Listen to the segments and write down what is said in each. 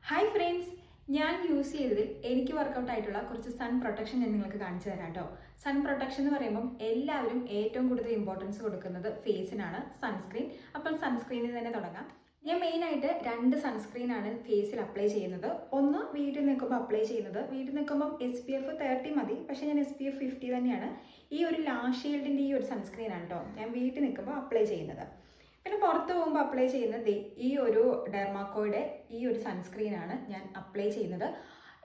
Hi friends, ഞാൻ use ചെയ്തതിൽ എനിക്ക് വർക്കൗട്ട് ആയിട്ടുള്ള കുറച്ച് സൺ പ്രൊട്ടക്ഷൻ ഞാൻ നിങ്ങൾക്ക് കാണിച്ചു തരാം കേട്ടോ. സൺ പ്രൊട്ടക്ഷൻ എന്ന് പറയുമ്പോൾ എല്ലാവരും ഏറ്റവും കൂടുതൽ ഇമ്പോർട്ടൻസ് കൊടുക്കുന്നത് ഫേസിനാണ്, സൺസ്ക്രീൻ. അപ്പോൾ സൺസ്ക്രീനിൽ തന്നെ തുടങ്ങാം. ഞാൻ മെയിനായിട്ട് 2 സൺസ്ക്രീനാണ് ഫേസിൽ അപ്ലൈ ചെയ്യുന്നത്. ഒന്ന് വീട്ടിൽ നിൽക്കുമ്പോൾ അപ്ലൈ ചെയ്യുന്നത്. വീട്ടിൽ നിൽക്കുമ്പോൾ SPF 30 മതി, പക്ഷേ ഞാൻ SPF 50 തന്നെയാണ്. ഈ ഒരു ലാഷ് ഷീൽഡിൻ്റെ ഈ ഒരു സൺസ്ക്രീനാണ് കേട്ടോ ഞാൻ വീട്ടിൽ നിൽക്കുമ്പോൾ അപ്ലൈ ചെയ്യുന്നത്. പിന്നെ പുറത്ത് പോകുമ്പോൾ അപ്ലൈ ചെയ്യുന്നത് ഈ ഒരു ഡെർമാക്കോയുടെ ഈ ഒരു സൺസ്ക്രീനാണ് ഞാൻ അപ്ലൈ ചെയ്യുന്നത്.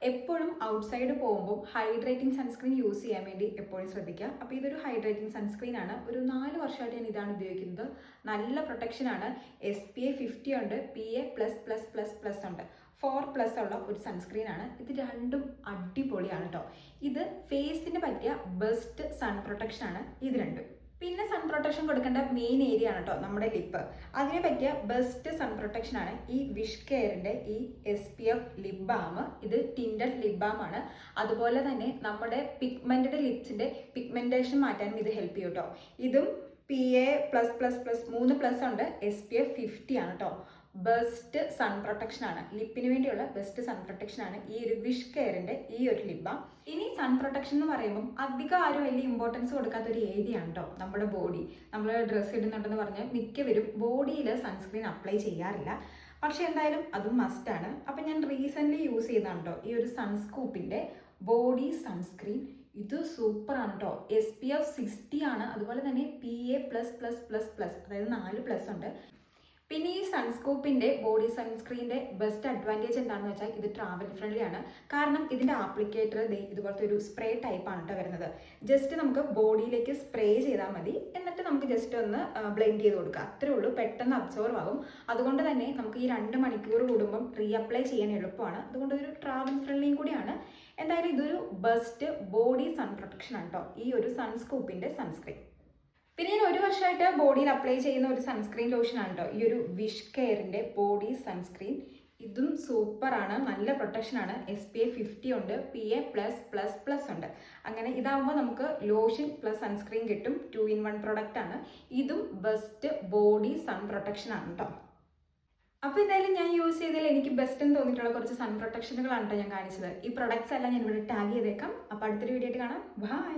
എപ്പോഴും ഔട്ട്സൈഡ് പോകുമ്പോൾ ഹൈഡ്രേറ്റിംഗ് സൺസ്ക്രീൻ യൂസ് ചെയ്യാൻ വേണ്ടി എപ്പോഴും ശ്രദ്ധിക്കുക. അപ്പോൾ ഇതൊരു ഹൈഡ്രേറ്റിംഗ് സൺസ്ക്രീനാണ്. ഒരു 4 വർഷമായിട്ട് ഞാൻ ഇതാണ് ഉപയോഗിക്കുന്നത്. നല്ല പ്രൊട്ടക്ഷനാണ്. SPF 50 ഉണ്ട്, PA++++ ഉണ്ട്, 4+ ഉള്ള ഒരു സൺസ്ക്രീനാണ്. ഇത് രണ്ടും അടിപൊളിയാണ് കേട്ടോ. ഇത് ഫേസിന് പറ്റിയ ബെസ്റ്റ് സൺ പ്രൊട്ടക്ഷനാണ് ഇത് രണ്ടും. പിന്നെ സൺ പ്രൊട്ടക്ഷൻ കൊടുക്കേണ്ട മെയിൻ ഏരിയ ആണ് കേട്ടോ നമ്മുടെ ലിപ്പ്. അതിനെ പറ്റിയ ബെസ്റ്റ് സൺ പ്രൊട്ടക്ഷൻ ആണ് ഈ വിഷ് കെയറിന്റെ ഈ SPF ലിപ് ബാം. ഇത് ടിൻഡഡ് ലിപ് ബാം ആണ്. അതുപോലെ തന്നെ നമ്മുടെ പിഗ്മെന്റഡ് ലിപ്സിന്റെ പിഗ്മെന്റേഷൻ മാറ്റാനും ഇത് ഹെൽപ്പ് ചെയ്യും കേട്ടോ. ഇതും PA+++ 3+ ഉണ്ട്, SPF 50 ആണ് കേട്ടോ. ബെസ്റ്റ് സൺ പ്രൊട്ടക്ഷൻ ആണ്, ലിപ്പിന് വേണ്ടിയുള്ള ബെസ്റ്റ് സൺ പ്രൊട്ടക്ഷൻ ആണ് ഈ ഒരു വിഷ് കെയറിന്റെ ഈ ഒരു ലിപ് ബാം. ഇനി സൺ പ്രൊട്ടക്ഷൻ എന്ന് പറയുമ്പോൾ അധികം ആരും വലിയ ഇമ്പോർട്ടൻസ് കൊടുക്കാത്ത ഒരു ഏരിയ ആണ് കേട്ടോ നമ്മുടെ ബോഡി. നമ്മൾ ഡ്രസ്സ് ഇടുന്നുണ്ടെന്ന് പറഞ്ഞാൽ മിക്കവരും ബോഡിയിൽ സൺസ്ക്രീൻ അപ്ലൈ ചെയ്യാറില്ല. പക്ഷെ എന്തായാലും അതും മസ്റ്റാണ്. അപ്പം ഞാൻ റീസെൻ്റ്ലി യൂസ് ചെയ്തതാണ് കേട്ടോ ഈ ഒരു സൺസ്കൂപ്പിൻ്റെ ബോഡി സൺസ്ക്രീൻ. ഇത് സൂപ്പറാണ് കേട്ടോ. SPF 60 ആണ്. അതുപോലെ തന്നെ PA++++, അതായത് 4+ ഉണ്ട്. പിന്നെ ഈ സൺസ്കൂപ്പിൻ്റെ ബോഡി സൺസ്ക്രീനിൻ്റെ ബെസ്റ്റ് അഡ്വാൻറ്റേജ് എന്താണെന്ന് വെച്ചാൽ ഇത് ട്രാവൽ ഫ്രണ്ട്ലി ആണ്. കാരണം ഇതിൻ്റെ ആപ്ലിക്കേറ്റർ ഇതുപോലത്തെ ഒരു സ്പ്രേ ടൈപ്പാണ് കേട്ടോ വരുന്നത്. ജസ്റ്റ് നമുക്ക് ബോഡിയിലേക്ക് സ്പ്രേ ചെയ്താൽ മതി, എന്നിട്ട് നമുക്ക് ജസ്റ്റ് ഒന്ന് ബ്ലെൻഡ് ചെയ്ത് കൊടുക്കുക, അത്രേ ഉള്ളൂ. പെട്ടെന്ന് അബ്സോർവ് ആകും. അതുകൊണ്ട് തന്നെ നമുക്ക് ഈ 2 മണിക്കൂർ കൂടുമ്പം റീഅപ്ലൈ ചെയ്യാൻ എളുപ്പമാണ്. അതുകൊണ്ട് ഇതൊരു ട്രാവൽ ഫ്രണ്ട്ലിയും കൂടിയാണ്. എന്തായാലും ഇതൊരു ബെസ്റ്റ് ബോഡി സൺ പ്രൊട്ടക്ഷൻ ആണ് കേട്ടോ ഈ ഒരു സൺസ്കൂപ്പിൻ്റെ സൺസ്ക്രീൻ. പിന്നെ ഞാൻ 1 വർഷമായിട്ട് ബോഡിയിൽ അപ്ലൈ ചെയ്യുന്ന ഒരു സൺസ്ക്രീൻ ലോഷനാണ് കേട്ടോ ഈ ഒരു വിഷ് കെയറിൻ്റെ ബോഡി സൺസ്ക്രീൻ. ഇതും സൂപ്പറാണ്, നല്ല പ്രൊട്ടക്ഷനാണ്. SPF 50 ഉണ്ട്, PA+++ ഉണ്ട്. അങ്ങനെ ഇതാകുമ്പോൾ നമുക്ക് ലോഷൻ പ്ലസ് സൺസ്ക്രീൻ കിട്ടും. 2-in-1 പ്രൊഡക്റ്റ് ആണ്. ഇതും ബെസ്റ്റ് ബോഡി സൺ പ്രൊട്ടക്ഷൻ ആണ് കേട്ടോ. അപ്പോൾ എന്തായാലും ഞാൻ യൂസ് ചെയ്തതിൽ എനിക്ക് ബെസ്റ്റ് എന്ന് തോന്നിയിട്ടുള്ള കുറച്ച് സൺ പ്രൊട്ടക്ഷനുകളാണ് കേട്ടോ ഞാൻ കാണിച്ചത്. ഈ പ്രൊഡക്ട്സ് എല്ലാം ഞാൻ ഇവിടെ ടാഗ് ചെയ്തേക്കാം. അപ്പോൾ അടുത്തൊരു വീഡിയോ ആയിട്ട് കാണാം. ബൈ.